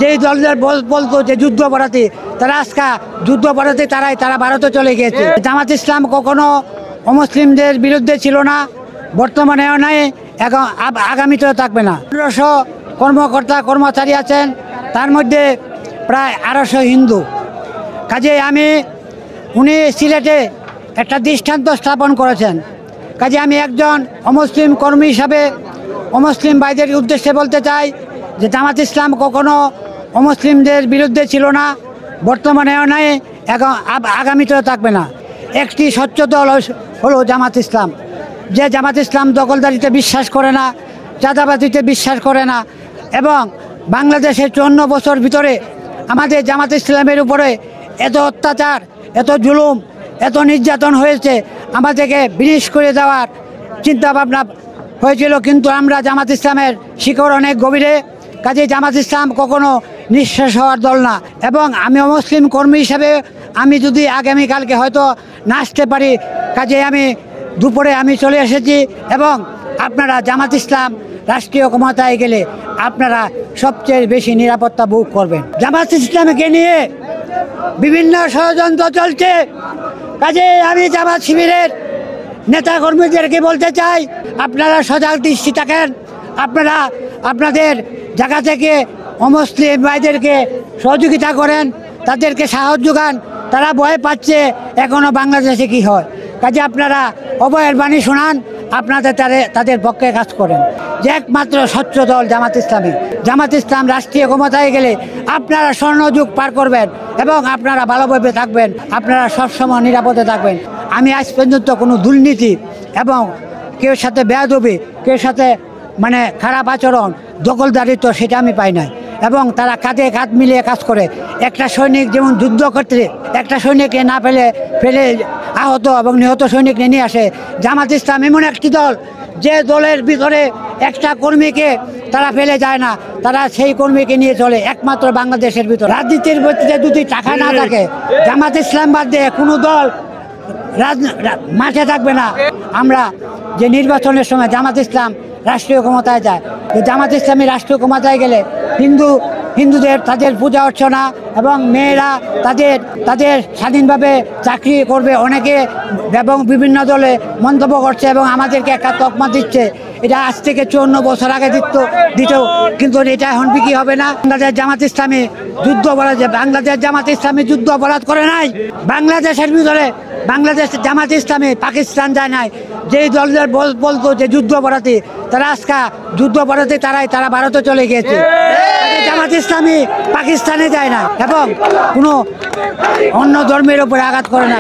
যেই দলের বলতো যে যুদ্ধাপরাধী, তারা আজকে যুদ্ধাপরাধী তারা ভারতে চলে গিয়েছে। জামাত ইসলাম কখনো অমুসলিমদের বিরুদ্ধে ছিল না, বর্তমানেও নাই, এখন আগামীতেও থাকবে না। 1500 কর্মকর্তা কর্মচারী আছেন, তার মধ্যে প্রায় 250 হিন্দু। কাজে উনি সিলেটে একটা দৃষ্টান্ত স্থাপন করেছেন। কাজে আমি একজন অমুসলিম কর্মী হিসাবে অমুসলিম ভাইদের উদ্দেশ্যে বলতে চাই যে জামাত ইসলাম কখনো অমুসলিমদের বিরুদ্ধে ছিল না, বর্তমানেও নাই, এখন আগামীতেও থাকবে না। একটি স্বচ্ছ দল হলো জামাত ইসলাম, যে জামাত ইসলাম দখলদারিতে বিশ্বাস করে না, চাঁদাবাজিতে বিশ্বাস করে না, এবং বাংলাদেশের 54 বছর ভিতরে আমাদের জামাত ইসলামের উপরে এত অত্যাচার, এত জুলুম, এত নির্যাতন হয়েছে, আমাদেরকে বিনাশ করে দেওয়ার চিন্তাভাবনা হয়েছিল, কিন্তু আমরা জামাত ইসলামের শিকড় অনেক গভীরে। কাজে জামাত ইসলাম কখনো নিঃশেষ হওয়ার দল না। এবং আমি মুসলিম কর্মী হিসাবে আমি যদি আগামীকালকে হয়তো না আসতে পারি, কাজে আমি দুপুরে চলে এসেছি। এবং আপনারা জামাত ইসলাম রাষ্ট্রীয় ক্ষমতায় গেলে আপনারা সবচেয়ে বেশি নিরাপত্তা ভোগ করবেন। জামাত ইসলামকে নিয়ে বিভিন্ন ষড়যন্ত্র চলছে। কাজে আমি জামাত শিবিরের নেতা কর্মীদেরকে বলতে চাই, আপনারা সজাগ দৃষ্টি থাকেন। আপনারা আপনাদের জায়গা থেকে অমুসলিম ভাইদেরকে সহযোগিতা করেন, তাদেরকে সাহায্য যোগান। তারা ভয় পাচ্ছে এখনও বাংলাদেশে কি হয়। কাজে আপনারা অভয়ের বাণী শোনান, আপনাদের তাদের পক্ষে কাজ করেন। যে একমাত্র স্বচ্ছ দল জামাত ইসলাম রাষ্ট্রীয় ক্ষমতায় গেলে আপনারা স্বর্ণযুগ পার করবেন এবং আপনারা ভালোভাবে থাকবেন, আপনারা সবসময় নিরাপদে থাকবেন। আমি আজ পর্যন্ত কোনো দুর্নীতি এবং কেউ সাথে বেয়াদবি, কেউ সাথে খারাপ আচরণ, দখলদারিত্ব সেটা আমি পাই নাই। এবং তারা কাঁধে কাঁধ মিলিয়ে কাজ করে। একটা সৈনিক যেমন যুদ্ধ করতে একটা সৈনিককে না ফেলে আহত এবং নিহত সৈনিক নিয়ে আসে, জামাত ইসলাম এমন একটি দল যে দলের ভিতরে একটা কর্মীকে তারা ফেলে যায় না, তারা সেই কর্মীকে নিয়ে চলে। একমাত্র বাংলাদেশের ভিতর রাজনীতির ভিত্তিতে যদি টাকা না থাকে, জামাত ইসলাম বাদ দিয়ে কোনো দল মাঠে থাকবে না। আমরা যে নির্বাচনের সময় জামাত ইসলাম রাষ্ট্রীয় ক্ষমতায় যায়, জামাত ইসলামী রাষ্ট্রীয় ক্ষমতায় গেলে হিন্দুদের তাদের পূজা অর্চনা এবং মেয়েরা তাদের স্বাধীনভাবে চাকরি করবে অনেকে, এবং বিভিন্ন দলে মন্তব্য করছে এবং আমাদেরকে একটা তকমা দিচ্ছে। এটা আজ থেকে 54 বছর আগে দিত, কিন্তু এটা এখন বিক্রি হবে না। বাংলাদেশ জামাত ইসলামী যুদ্ধ অপরাধ, বাংলাদেশ জামাত ইসলামী যুদ্ধ অপরাধ করে নাই। বাংলাদেশের ভিতরে বাংলাদেশ জামাত ইসলামী পাকিস্তান যায় নাই। যেই দলের বলতো যে যুদ্ধ অপরাধী, তারা আজকে যুদ্ধ অপরাধী তারা ভারতে চলে গিয়েছে। জামাত ইসলামী পাকিস্তানে যায় না এবং কোনো অন্য ধর্মের উপরে আঘাত করে না।